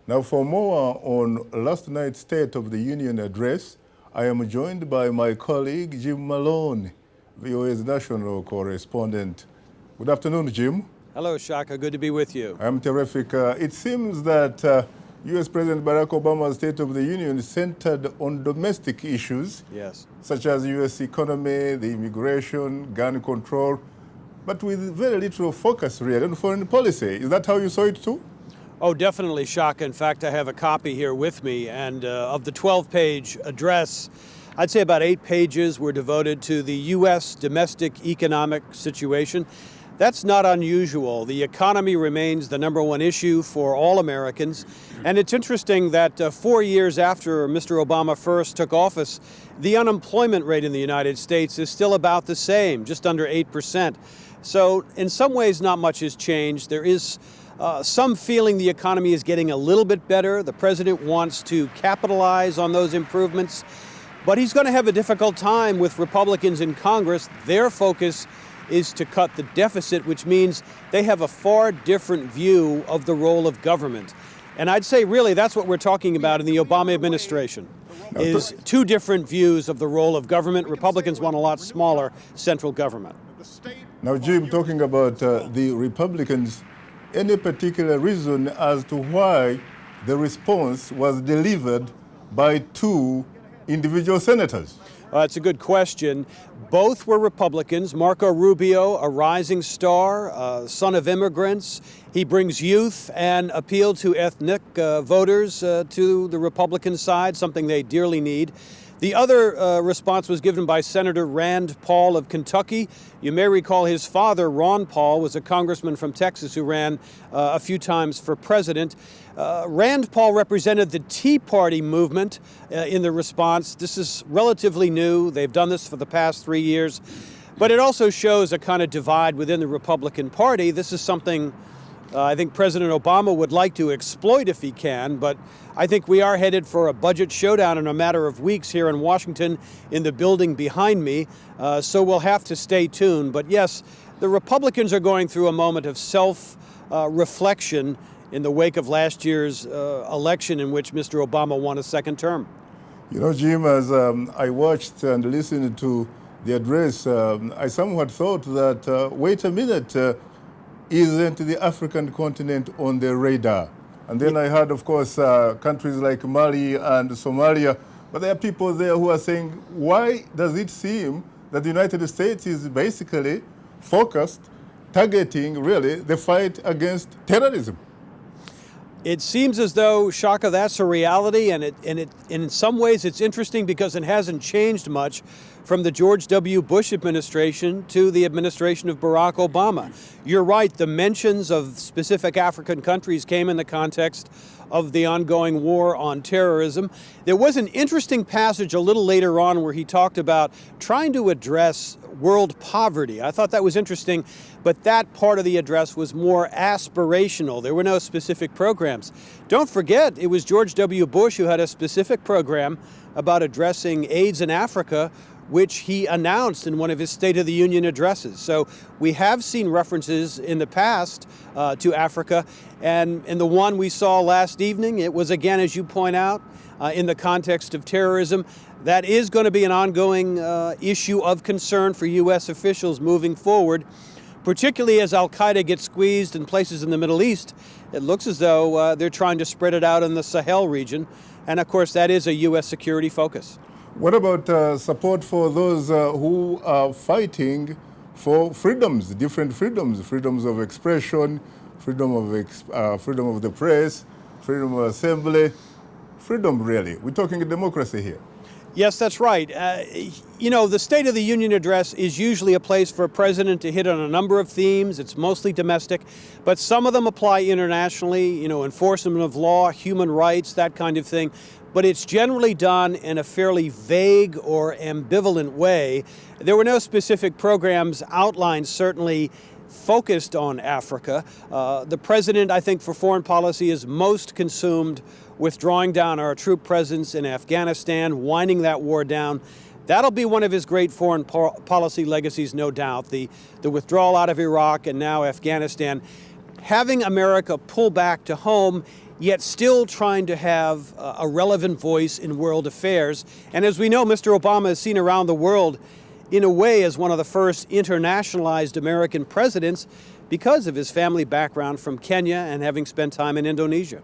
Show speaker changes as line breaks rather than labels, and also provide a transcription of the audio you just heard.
Now, for more on last night's State of the Union address, I am joined by my colleague, Jim Malone, VOA's national correspondent. Good afternoon, Jim.
Hello, Shaka. Good to be with you.
I'm terrific. It seems that U.S. President Barack Obama's State of the Union is centered on domestic issues,
yes,
such as U.S. economy, the immigration, gun control, but with very little focus really on foreign policy. Is that how you saw it too?
Oh, definitely, Shaka. In fact, I have a copy here with me, and of the 12-page address, I'd say about 8 pages were devoted to the U.S. domestic economic situation. That's not unusual. The economy remains the #1 issue for all Americans. And it's interesting that 4 years after Mr. Obama first took office, the unemployment rate in the United States is still about the same, just under 8%. So in some ways, not much has changed. There is some feeling the economy is getting a little bit better. The president wants to capitalize on those improvements, but he's going to have a difficult time with Republicans in Congress. Their focus is to cut the deficit, which means they have a far different view of the role of government. And I'd say really that's what we're talking about in the Obama administration, is 2 different views of the role of government. Republicans want a lot smaller central government.
Now, Jim, talking about the Republicans, any particular reason as to why the response was delivered by 2 individual senators?
It's a good question. Both were Republicans. Marco Rubio, a rising star, son of immigrants. He brings youth and appeal to ethnic voters to the Republican side, something they dearly need. The other response was given by Senator Rand Paul of Kentucky. You may recall his father, Ron Paul, was a congressman from Texas who ran a few times for president. Rand Paul represented the Tea Party movement in the response. This is relatively new. They've done this for the past 3 years. But it also shows a kind of divide within the Republican Party. This is something I think President Obama would like to exploit if he can, but I think we are headed for a budget showdown in a matter of weeks here in Washington in the building behind me, so we'll have to stay tuned. But yes, the Republicans are going through a moment of self-reflection in the wake of last year's election in which Mr. Obama won a second term.
You know, Jim, as I watched and listened to the address, I somewhat thought that, wait a minute, isn't the African continent on the radar? And then I heard, of course, countries like Mali and Somalia, but there are people there who are saying, why does it seem that the United States is basically focused, targeting really the fight against terrorism?
It seems as though, Shaka, that's a reality, and in some ways it's interesting because it hasn't changed much from the George W. Bush administration to the administration of Barack Obama. You're right, the mentions of specific African countries came in the context of the ongoing war on terrorism. There was an interesting passage a little later on where he talked about trying to address world poverty. I thought that was interesting, but that part of the address was more aspirational. There were no specific programs. Don't forget, it was George W. Bush who had a specific program about addressing AIDS in Africa, which he announced in one of his State of the Union addresses. So we have seen references in the past to Africa, and in the one we saw last evening, it was again, as you point out, in the context of terrorism. That is going to be an ongoing issue of concern for U.S. officials moving forward, particularly as al-Qaeda gets squeezed in places in the Middle East. It looks as though they're trying to spread it out in the Sahel region, and of course that is a U.S. security focus.
What about support for those who are fighting for freedoms, different freedoms, freedoms of expression, freedom of the press, freedom of assembly, freedom really? We're talking democracy here.
Yes, that's right. You know, the State of the Union address is usually a place for a president to hit on a number of themes. It's mostly domestic, but some of them apply internationally, you know, enforcement of law, human rights, that kind of thing. But it's generally done in a fairly vague or ambivalent way. There were no specific programs outlined, certainly focused on Africa. The president, I think, for foreign policy is most consumed with drawing down our troop presence in Afghanistan, winding that war down. That'll be one of his great foreign policy legacies, no doubt, the withdrawal out of Iraq and now Afghanistan. Having America pull back to home yet still trying to have a relevant voice in world affairs. And as we know, Mr. Obama is seen around the world in a way as one of the first internationalized American presidents because of his family background from Kenya and having spent time in Indonesia.